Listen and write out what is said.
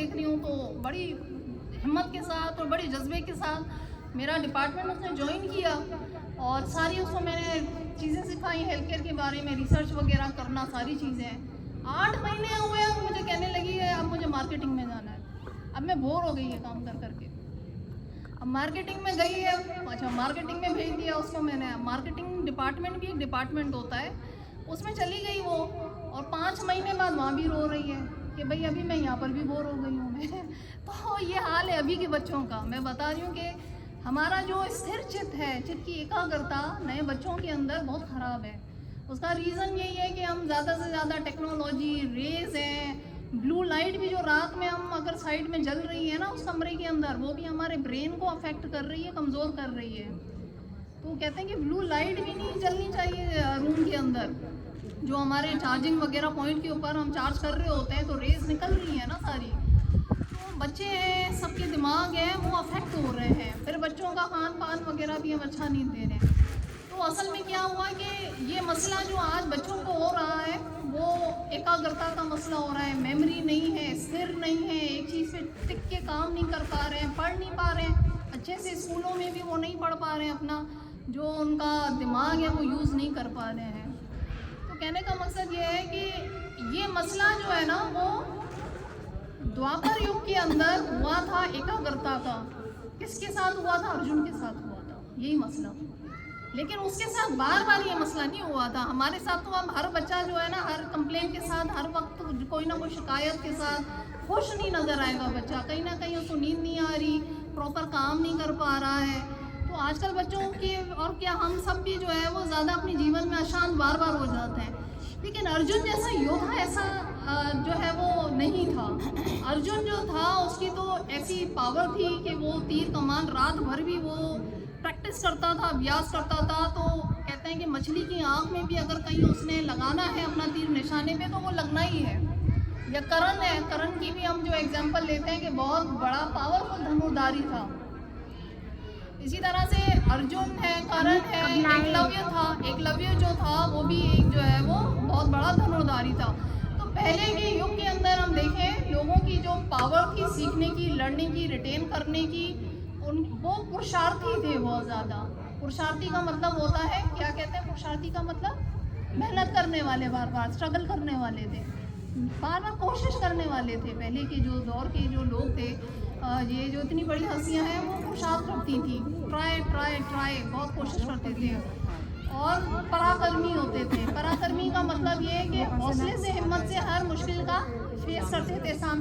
देख रही हूँ तो बड़ी हिम्मत के साथ और बड़ी जज्बे के साथ मेरा डिपार्टमेंट उसने ज्वाइन किया और सारी उसको मैंने चीज़ें सिखाई, हेल्थ केयर के बारे में रिसर्च वगैरह करना, सारी चीज़ें। 8 महीने हुए अब मुझे कहने लगी है अब मुझे मार्केटिंग में जाना है। अब मैं बोर हो गई है काम कर करके। अब मार्केटिंग में गई है, अच्छा मार्केटिंग में भेज दिया उसको मैंने। मार्केटिंग डिपार्टमेंट भी एक डिपार्टमेंट होता है, उसमें चली गई वो, और 5 महीने बाद वहाँ भी रो रही है कि भाई अभी मैं यहाँ पर भी बोर हो गई हूँ मैं। तो ये हाल है अभी के बच्चों का। मैं बता रही हूँ कि हमारा जो स्थिर चित्त है, चित्त की एकाग्रता नए बच्चों के अंदर बहुत ख़राब है। उसका रीज़न यही है कि हम ज़्यादा से ज़्यादा टेक्नोलॉजी, रेज़ हैं, ब्लू लाइट भी जो रात में हम अगर साइड में जल रही है ना उस कमरे के अंदर, वो भी हमारे ब्रेन को अफेक्ट कर रही है, कमज़ोर कर रही है। तो कहते हैं कि ब्लू लाइट भी नहीं जलनी चाहिए रूम के अंदर। जो हमारे चार्जिंग वगैरह पॉइंट के ऊपर हम चार्ज कर रहे होते हैं तो रेज़ निकल रही है ना सारी, तो बच्चे हैं, सबके दिमाग है वो अफेक्ट हो रहे हैं। फिर बच्चों का खान पान वगैरह भी हम अच्छा नहीं दे रहे हैं। तो असल में क्या हुआ कि ये मसला जो आज बच्चों को हो रहा है वो एकाग्रता का मसला हो रहा है। मेमोरी नहीं है, स्थिर नहीं है, एक चीज़ पे टिक के काम नहीं कर पा रहे हैं, पढ़ नहीं पा रहे हैं अच्छे से, स्कूलों में भी वो नहीं पढ़ पा रहे हैं, अपना जो उनका दिमाग है वो यूज़ नहीं कर पा रहे हैं। तो कहने का मकसद ये है कि ये मसला जो है ना वो द्वापर युग के अंदर हुआ था एकाग्रता का। किसके साथ हुआ था? अर्जुन के साथ हुआ था यही मसला। लेकिन उसके साथ बार बार ये मसला नहीं हुआ था। हमारे साथ तो अब हर बच्चा जो है ना हर कंप्लेंट के साथ, हर वक्त कोई ना कोई शिकायत के साथ खुश नहीं नज़र आएगा बच्चा। कहीं ना कहीं उसको नींद नहीं आ रही, प्रॉपर काम नहीं कर पा रहा है। तो आजकल बच्चों के और क्या हम सब भी जो है वो ज़्यादा अपने जीवन में अशांत बार बार हो जाते हैं। लेकिन अर्जुन जैसा योद्धा ऐसा जो है वो नहीं था। अर्जुन जो था उसकी तो ऐसी पावर थी कि वो तीर कमान रात भर भी वो प्रैक्टिस करता था, अभ्यास करता था। तो कहते हैं कि मछली की आँख में भी अगर कहीं उसने लगाना है अपना तीर निशाने पे तो वो लगना ही है। या करण है, करण की भी हम जो एग्जाम्पल लेते हैं कि बहुत बड़ा पावरफुल धनुर्धारी था। इसी तरह से अर्जुन है, करण है, एकलव्य था। एकलव्य जो था वो भी एक जो है वो बहुत बड़ा धनुर्धारी था। तो पहले के युग के अंदर हम देखें लोगों की जो पावर थी सीखने की, लड़ने की, रिटेन करने की, वो पुरुषार्थी थे बहुत ज़्यादा। पुरुषार्थी का मतलब होता है, क्या कहते हैं पुरुषार्थी का मतलब? मेहनत करने वाले, बार बार स्ट्रगल करने वाले थे, बार बार कोशिश करने वाले थे। पहले के जो दौर के जो लोग थे, ये जो इतनी बड़ी हस्तियाँ हैं वो पुरुषार्थ करती थी, ट्राई ट्राई ट्राई, बहुत कोशिश करते थे और पराक्रमी होते थे। पराक्रमी का मतलब ये है कि हौसले से, हिम्मत से हर मुश्किल का फेस करते थे, सामने